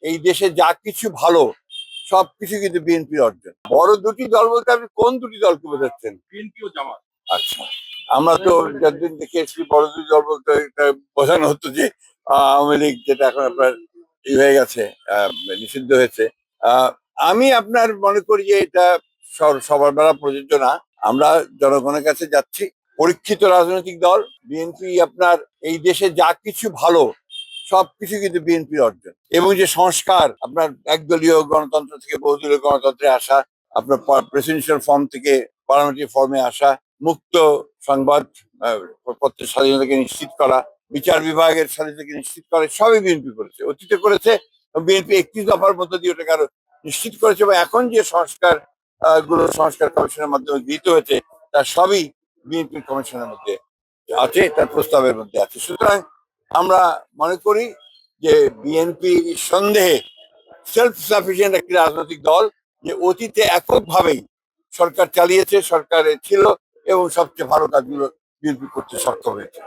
এই দেশে যা কিছু ভালো সবকিছু কিন্তু বিএনপির অর্জন। বড় দুটি দল বলতে আপনি কোন দুটি দলকে বোঝাচ্ছেন? বিএনপি ও জামাত। আচ্ছা, আমরা তো যতদিন দেখে এসেছি বড় দুটি দল বলতে এটা বোঝানো হতো যে আওয়ামী লীগ, যেটা এখন আপনার ই হয়ে গেছে, নিষিদ্ধ হয়েছে। আহ, আমি আপনার মনে করি যে এটা সবার বেলা প্রযোজ্য না। আমরা জনগণের কাছে যাচ্ছি, পরীক্ষিত রাজনৈতিক দল বিএনপি আপনার এই দেশে যা কিছু ভালো সবকিছু কিন্তু বিএনপির অর্জন। এবং যে সংস্কার আপনার একদলীয় গণতন্ত্র থেকে বহুদলীয় গণতন্ত্রে আসা, আপনার প্রেসিডেন্সিয়াল ফর্ম থেকে পার্লামেন্টারি ফর্মে আসা, মুক্ত সংবাদ পত্রের স্বাধীনতাকে নিশ্চিত করা, বিচার বিভাগের স্বাধীনতাকে নিশ্চিত করা, সবই বিএনপি করেছে, অতীতে করেছে। বিএনপি 31 দফার মধ্য দিয়ে ওটাকে আরো নিশ্চিত করেছে এবং এখন যে সংস্কার সংস্কার কমিশনের মাধ্যমে গৃহীত হয়েছে তার সবই বিএনপি কমিশনের মধ্যে আছে, তার প্রস্তাবের মধ্যে আছে। সুতরাং আমরা মনে করি যে বিএনপি সন্দেহে সেলফ সাফিসিয়েন্ট একটি রাজনৈতিক দল, যে অতীতে এককভাবেই সরকার চালিয়েছে, সরকারে ছিল এবং সবচেয়ে ভালো কাজগুলো বিএনপি করতে সক্ষম হয়েছে।